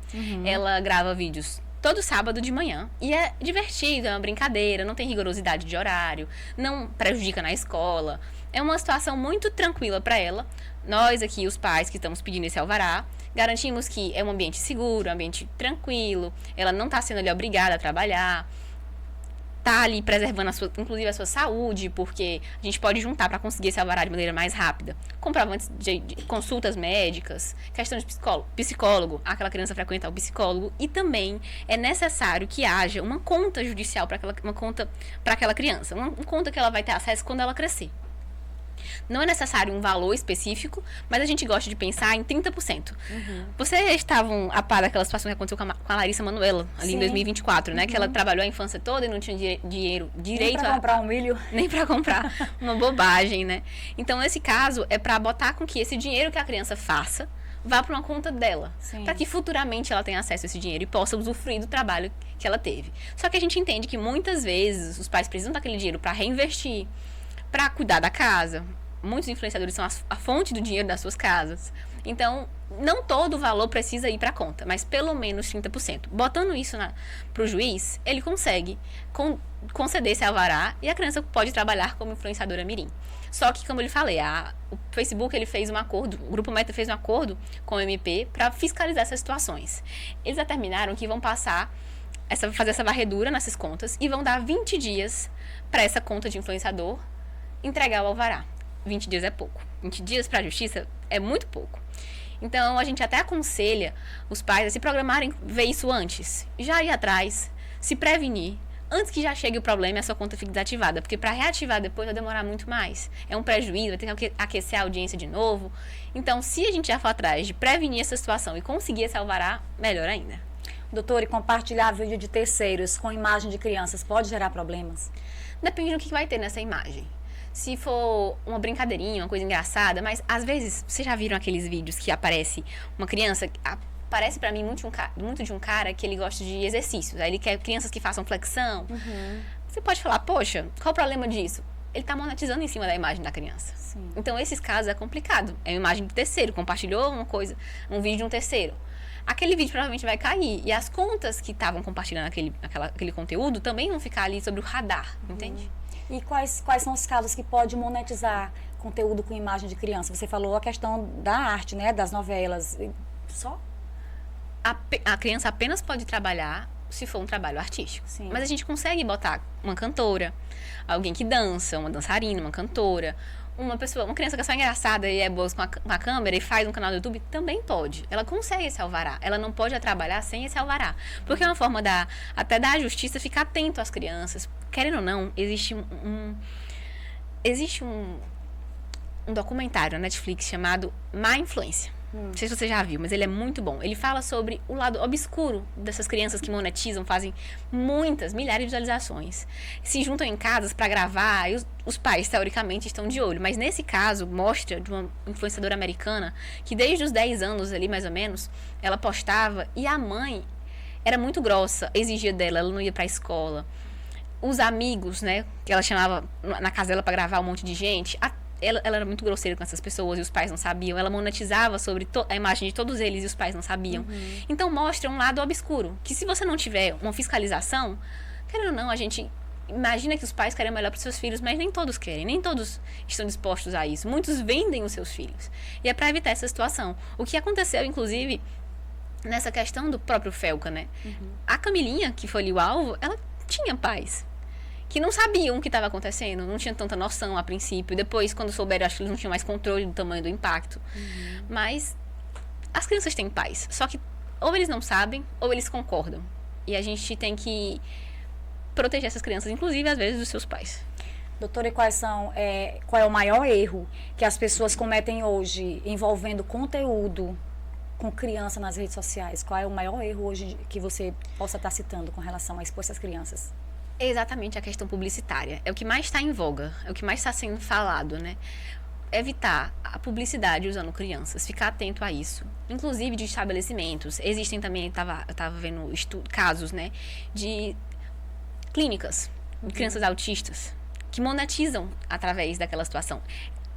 Ela grava vídeos todo sábado de manhã. E é divertido, é uma brincadeira, não tem rigorosidade de horário, não prejudica na escola. É uma situação muito tranquila para ela. Nós aqui, os pais que estamos pedindo esse alvará, garantimos que é um ambiente seguro, um ambiente tranquilo, ela não está sendo ali obrigada a trabalhar, está ali preservando inclusive a sua saúde, porque a gente pode juntar para conseguir esse alvará de maneira mais rápida. Comprovantes de consultas médicas, questão de psicólogo, aquela criança frequentar o psicólogo, e também é necessário que haja uma conta judicial uma conta para aquela criança, uma conta que ela vai ter acesso quando ela crescer. Não é necessário um valor específico, mas a gente gosta de pensar em 30%. Vocês estavam a par daquela situação que aconteceu com a Larissa Manoela, ali em 2024, né? Que ela trabalhou a infância toda e não tinha direito nem pra comprar um milho. Nem para comprar uma bobagem, né? Então, nesse caso, é para botar com que esse dinheiro que a criança faça vá para uma conta dela, para que futuramente ela tenha acesso a esse dinheiro e possa usufruir do trabalho que ela teve. Só que a gente entende que muitas vezes os pais precisam daquele dinheiro para reinvestir, para cuidar da casa. Muitos influenciadores são a fonte do dinheiro das suas casas. Então, não todo o valor precisa ir para a conta, mas pelo menos 30%. Botando isso para o juiz, ele consegue conceder esse alvará e a criança pode trabalhar como influenciadora mirim. Só que, como eu lhe falei, o Facebook ele fez um acordo, o Grupo Meta fez um acordo com o MP para fiscalizar essas situações. Eles determinaram que vão fazer essa varredura nessas contas e vão dar 20 dias para essa conta de influenciador entregar o alvará. 20 dias é pouco. 20 dias para a justiça é muito pouco. Então, a gente até aconselha os pais a se programarem, ver isso antes. Já ir atrás, se prevenir, antes que já chegue o problema e a sua conta fique desativada. Porque para reativar depois vai demorar muito mais. É um prejuízo, vai ter que aquecer a audiência de novo. Então, se a gente já for atrás de prevenir essa situação e conseguir esse alvará, melhor ainda. Doutor, e compartilhar vídeo de terceiros com imagem de crianças pode gerar problemas? Depende do que vai ter nessa imagem. Se for uma brincadeirinha, uma coisa engraçada, mas às vezes, vocês já viram aqueles vídeos que aparece uma criança, parece pra mim muito de um cara que ele gosta de exercícios, aí ele quer crianças que façam flexão. Você pode falar, poxa, qual o problema disso? Ele tá monetizando em cima da imagem da criança. Sim. Então, esses casos é complicado. É uma imagem do terceiro, compartilhou um vídeo de um terceiro. Aquele vídeo provavelmente vai cair. E as contas que estavam compartilhando aquele conteúdo também vão ficar ali sobre o radar, entende? E quais são os casos que pode monetizar conteúdo com imagem de criança? Você falou a questão da arte, né? Das novelas. Só? A criança apenas pode trabalhar se for um trabalho artístico. Sim. Mas a gente consegue botar uma cantora, alguém que dança, uma dançarina, uma cantora, uma criança que é só engraçada e é boa com a câmera e faz um canal do YouTube, também pode. Ela consegue esse alvará. Ela não pode trabalhar sem esse alvará. Porque é uma forma até da justiça ficar atento às crianças. Querendo ou não, existe um documentário na Netflix chamado Má Influência. Não sei se você já viu, mas ele é muito bom. Ele fala sobre o lado obscuro dessas crianças que monetizam, fazem milhares de visualizações. Se juntam em casas para gravar e os pais, teoricamente, estão de olho. Mas nesse caso, mostra de uma influenciadora americana que desde os 10 anos ali, mais ou menos, ela postava e a mãe era muito grossa, exigia dela, ela não ia para a escola. Os amigos, né, que ela chamava na casa dela para gravar um monte de gente, ela era muito grosseira com essas pessoas e os pais não sabiam. Ela monetizava sobre a imagem de todos eles e os pais não sabiam. Então mostra um lado obscuro, que se você não tiver uma fiscalização, querendo ou não, a gente imagina que os pais querem o melhor para os seus filhos, mas nem todos querem, nem todos estão dispostos a isso. Muitos vendem os seus filhos. E é para evitar essa situação. O que aconteceu, inclusive, nessa questão do próprio Felca, né? A Camilinha, que foi ali o alvo, ela tinha pais que não sabiam o que estava acontecendo, não tinham tanta noção a princípio. Depois, quando souberam, acho que eles não tinham mais controle do tamanho do impacto. Mas as crianças têm pais, só que ou eles não sabem, ou eles concordam. E a gente tem que proteger essas crianças, inclusive, às vezes, dos seus pais. Doutora, e qual é o maior erro que as pessoas cometem hoje envolvendo conteúdo com criança nas redes sociais? Qual é o maior erro hoje que você possa estar citando com relação a expor essas crianças? É exatamente a questão publicitária. É o que mais está em voga, é o que mais está sendo falado, né? Evitar a publicidade usando crianças, ficar atento a isso. Inclusive de estabelecimentos. Existem também, eu estava vendo casos, né, de clínicas de crianças autistas que monetizam através daquela situação.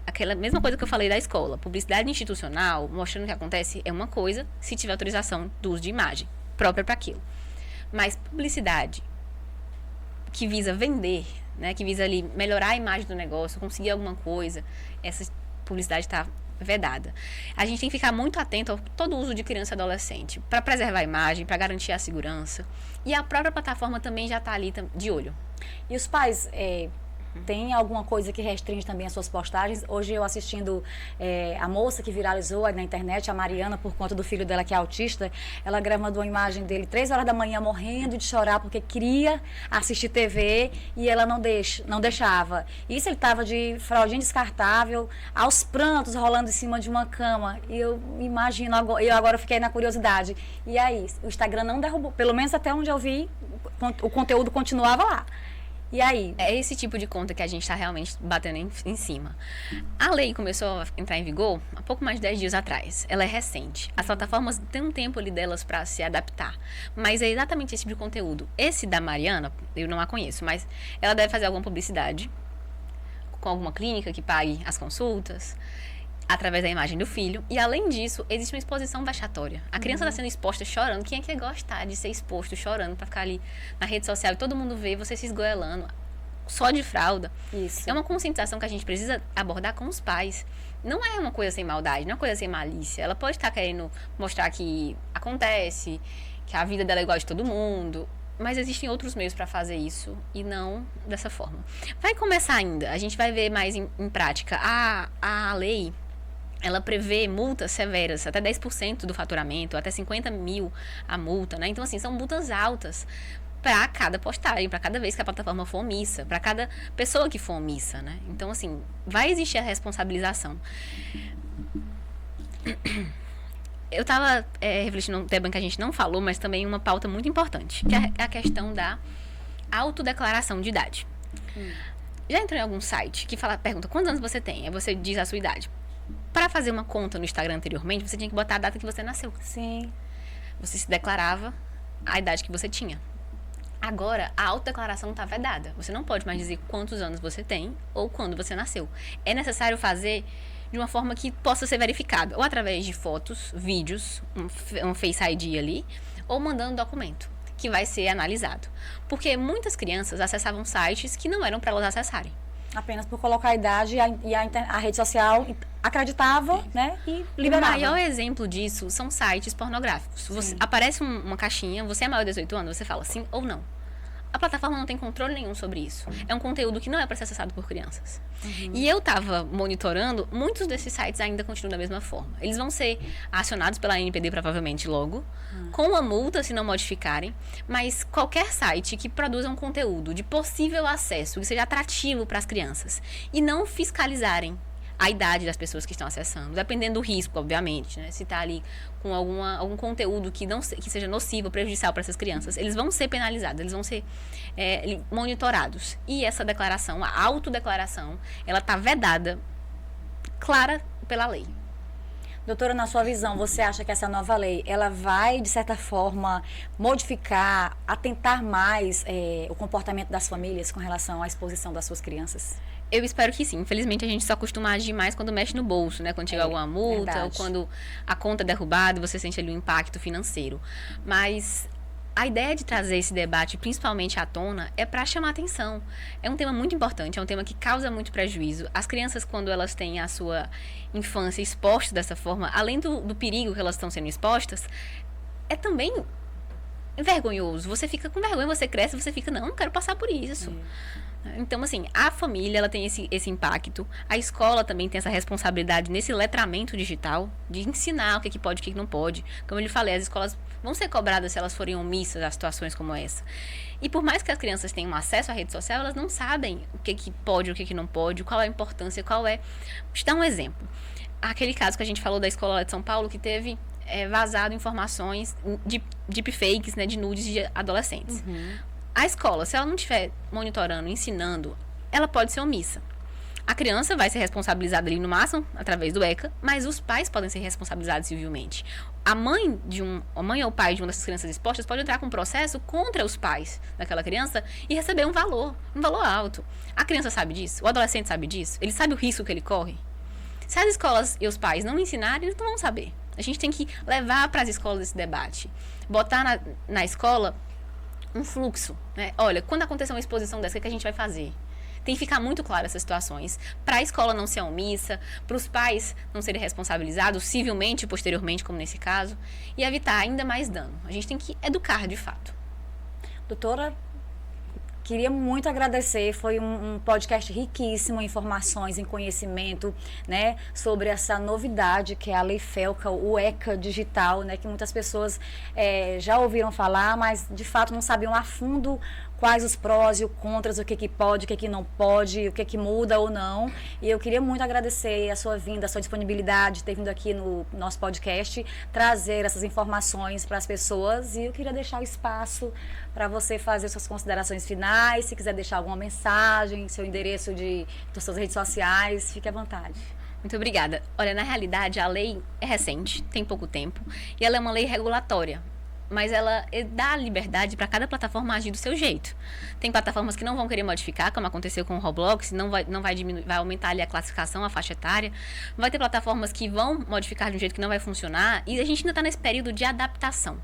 Aquela mesma coisa que eu falei da escola. Publicidade institucional, mostrando o que acontece, é uma coisa, se tiver autorização do uso de imagem própria para aquilo. Mas publicidade que visa vender, né, que visa ali melhorar a imagem do negócio, conseguir alguma coisa, essa publicidade está vedada. A gente tem que ficar muito atento a todo uso de criança e adolescente, para preservar a imagem, para garantir a segurança. E a própria plataforma também já está ali de olho. E os pais Tem alguma coisa que restringe também as suas postagens? Hoje eu assistindo a moça que viralizou na internet, a Mariana, por conta do filho dela que é autista, ela gravando uma imagem dele 3 horas da manhã morrendo de chorar porque queria assistir TV e ela não deixava. Isso ele estava de fraldinha descartável, aos prantos, rolando em cima de uma cama. E eu imagino, eu agora fiquei na curiosidade. E aí, o Instagram não derrubou, pelo menos até onde eu vi, o conteúdo continuava lá. E aí? É esse tipo de conta que a gente está realmente batendo em cima. A lei começou a entrar em vigor há pouco mais de 10 dias atrás. Ela é recente. As plataformas têm um tempo ali delas para se adaptar. Mas é exatamente esse tipo de conteúdo. Esse da Mariana, eu não a conheço, mas ela deve fazer alguma publicidade com alguma clínica que pague as consultas, através da imagem do filho. E, além disso, existe uma exposição vexatória. A criança está sendo exposta chorando. Quem é que ia gostar de ser exposto chorando para ficar ali na rede social e todo mundo vê você se esgoelando só de fralda? Isso. É uma conscientização que a gente precisa abordar com os pais. Não é uma coisa sem maldade, não é uma coisa sem malícia. Ela pode estar querendo mostrar que acontece, que a vida dela é igual de todo mundo, mas existem outros meios para fazer isso e não dessa forma. Vai começar ainda, a gente vai ver mais em prática. A lei, ela prevê multas severas, até 10% do faturamento, até 50 mil a multa, né? Então, assim, são multas altas para cada postagem, para cada vez que a plataforma for omissa, para cada pessoa que for omissa, né? Então, assim, vai existir a responsabilização. Eu estava refletindo um tema que a gente não falou, mas também uma pauta muito importante, que é a questão da autodeclaração de idade. Já entrou em algum site que pergunta quantos anos você tem? Aí você diz a sua idade. Para fazer uma conta no Instagram anteriormente, você tinha que botar a data que você nasceu. Sim. Você se declarava a idade que você tinha. Agora, a autodeclaração está vedada. Você não pode mais dizer quantos anos você tem ou quando você nasceu. É necessário fazer de uma forma que possa ser verificada, ou através de fotos, vídeos, um Face ID ali, ou mandando documento, que vai ser analisado. Porque muitas crianças acessavam sites que não eram para elas acessarem. Apenas por colocar a idade e a rede social acreditava, né, e liberava. O maior exemplo disso são sites pornográficos. Aparece uma caixinha, você é maior de 18 anos, você fala sim ou não. A plataforma não tem controle nenhum sobre isso. É um conteúdo que não é para ser acessado por crianças. E eu estava monitorando, muitos desses sites ainda continuam da mesma forma. Eles vão ser acionados pela ANPD provavelmente logo, com uma multa se não modificarem, mas qualquer site que produza um conteúdo de possível acesso, que seja atrativo para as crianças, e não fiscalizarem a idade das pessoas que estão acessando, dependendo do risco, obviamente, né? Se está ali com algum conteúdo que seja nocivo, prejudicial para essas crianças, eles vão ser penalizados, eles vão ser monitorados. E essa declaração, a autodeclaração, ela está vedada, clara pela lei. Doutora, na sua visão, você acha que essa nova lei, ela vai, de certa forma, modificar, atentar mais o comportamento das famílias com relação à exposição das suas crianças? Eu espero que sim. Infelizmente, a gente só costuma agir mais quando mexe no bolso, né? Quando chega alguma multa, verdade. ou quando a conta é derrubada, você sente ali o impacto financeiro. Mas a ideia de trazer esse debate, principalmente à tona, é para chamar atenção. É um tema muito importante, é um tema que causa muito prejuízo. As crianças, quando elas têm a sua infância expostas dessa forma, além do perigo que elas estão sendo expostas, é também vergonhoso. Você fica com vergonha, você cresce, você fica, não quero passar por isso. Então, assim, a família, ela tem esse impacto. A escola também tem essa responsabilidade nesse letramento digital, de ensinar o que pode e o que não pode. Como eu lhe falei, as escolas vão ser cobradas se elas forem omissas a situações como essa. E por mais que as crianças tenham acesso à rede social, elas não sabem o que pode, o que não pode, qual é a importância, qual é... Vou te dar um exemplo. Aquele caso que a gente falou da escola de São Paulo, que teve vazado informações de deepfakes, né, de nudes de adolescentes. A escola, se ela não estiver monitorando, ensinando, ela pode ser omissa. A criança vai ser responsabilizada ali no máximo, através do ECA, mas os pais podem ser responsabilizados civilmente. A mãe ou o pai de uma dessas crianças expostas pode entrar com um processo contra os pais daquela criança e receber um valor alto. A criança sabe disso? O adolescente sabe disso? Ele sabe o risco que ele corre? Se as escolas e os pais não ensinarem, eles não vão saber. A gente tem que levar para as escolas esse debate. Botar na escola um fluxo, né? Olha, quando acontecer uma exposição dessa, o que a gente vai fazer? Tem que ficar muito claro essas situações, para a escola não ser omissa, para os pais não serem responsabilizados civilmente, posteriormente, como nesse caso, e evitar ainda mais dano. A gente tem que educar de fato. Doutora, Queria muito agradecer, foi um podcast riquíssimo em informações, em conhecimento, né, sobre essa novidade que é a Lei Felca, o ECA digital, né, que muitas pessoas já ouviram falar, mas de fato não sabiam a fundo quais os prós e os contras, o que que pode, o que que não pode, o que que muda ou não. E eu queria muito agradecer a sua vinda, a sua disponibilidade de ter vindo aqui no nosso podcast, trazer essas informações para as pessoas. E eu queria deixar o espaço para você fazer suas considerações finais, se quiser deixar alguma mensagem, seu endereço das suas redes sociais, fique à vontade. Muito obrigada. Olha, na realidade, a lei é recente, tem pouco tempo, e ela é uma lei regulatória. Mas ela dá liberdade para cada plataforma agir do seu jeito. Tem plataformas que não vão querer modificar, como aconteceu com o Roblox, não vai diminuir, vai aumentar ali a classificação, a faixa etária. Vai ter plataformas que vão modificar de um jeito que não vai funcionar, e a gente ainda está nesse período de adaptação.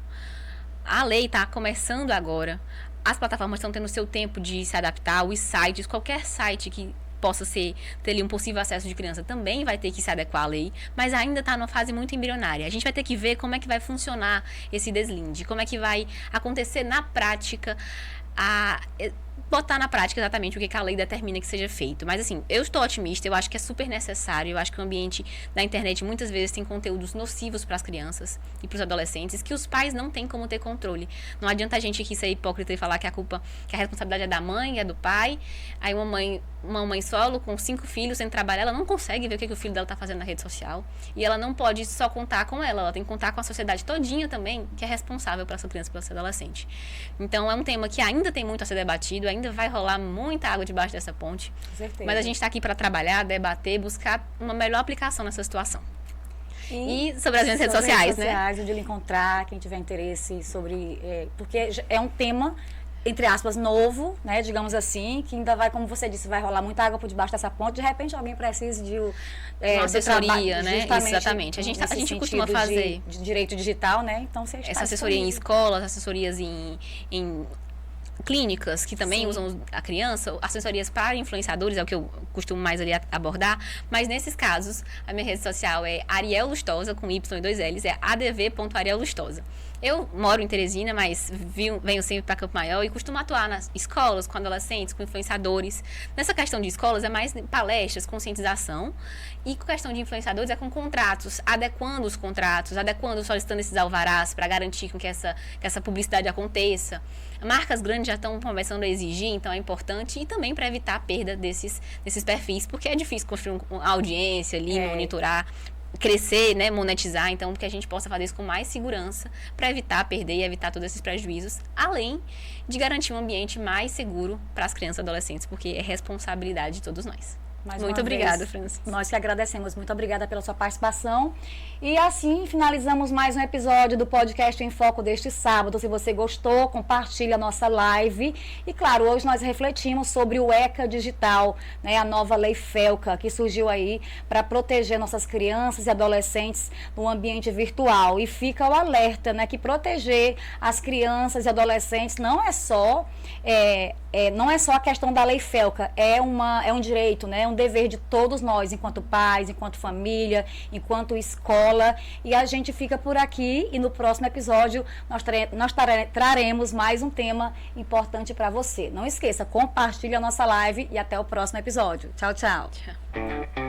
A lei está começando agora, as plataformas estão tendo seu tempo de se adaptar, os sites, qualquer site que possa ter ali um possível acesso de criança também vai ter que se adequar à lei, mas ainda está numa fase muito embrionária. A gente vai ter que ver como é que vai funcionar esse deslinde, como é que vai acontecer na prática, botar na prática exatamente o que a lei determina que seja feito. Mas assim, eu estou otimista, eu acho que é super necessário, eu acho que o ambiente da internet muitas vezes tem conteúdos nocivos para as crianças e para os adolescentes que os pais não têm como ter controle. Não adianta a gente aqui ser hipócrita e falar que a responsabilidade é da mãe, é do pai. Aí uma mãe solo com 5 filhos sem trabalhar, ela não consegue ver o que o filho dela está fazendo na rede social. E ela não pode só contar com ela tem que contar com a sociedade todinha também, que é responsável pela sua criança, pela sua adolescente. Então é um tema que ainda tem muito a ser debatido, ainda vai rolar muita água debaixo dessa ponte. Com certeza. Mas a gente está aqui para trabalhar, debater, buscar uma melhor aplicação nessa situação. E sobre as minhas redes sociais, né? Onde ele encontrar, quem tiver interesse sobre... porque é um tema, entre aspas, novo, né? Digamos assim, que ainda vai, como você disse, vai rolar muita água por debaixo dessa ponte. De repente, alguém precisa de... uma assessoria, né? Exatamente. A gente costuma fazer... De direito digital, né? Então, você essa assessoria em escolas, assessorias em clínicas que também usam a criança, assessorias para influenciadores, é o que eu costumo mais ali abordar, mas nesses casos, a minha rede social é Ariel Lustosa, com Y e 2 L's, é adv.ariellustosa. Eu moro em Teresina, mas venho sempre para Campo Maior e costumo atuar nas escolas, com adolescentes, com influenciadores. Nessa questão de escolas é mais palestras, conscientização, e com questão de influenciadores é com contratos, adequando os contratos, solicitando esses alvarás para garantir que essa publicidade aconteça. Marcas grandes já estão começando a exigir, então é importante, e também para evitar a perda desses perfis, porque é difícil construir uma audiência ali, monitorar, crescer, né, monetizar, então que a gente possa fazer isso com mais segurança para evitar perder e evitar todos esses prejuízos, além de garantir um ambiente mais seguro para as crianças e adolescentes, porque é responsabilidade de todos nós. Muito obrigada, Francis. Nós que agradecemos. Muito obrigada pela sua participação. E assim finalizamos mais um episódio do podcast Em Foco deste sábado. Se você gostou, compartilhe a nossa live. E claro, hoje nós refletimos sobre o ECA digital, né, a nova lei Felca, que surgiu aí para proteger nossas crianças e adolescentes no ambiente virtual. E fica o alerta, né, que proteger as crianças e adolescentes não é só a questão da lei Felca, é um direito, né? É um dever de todos nós, enquanto pais, enquanto família, enquanto escola. E a gente fica por aqui e no próximo episódio nós traremos mais um tema importante para você. Não esqueça, compartilhe a nossa live e até o próximo episódio. Tchau, tchau. Tchau.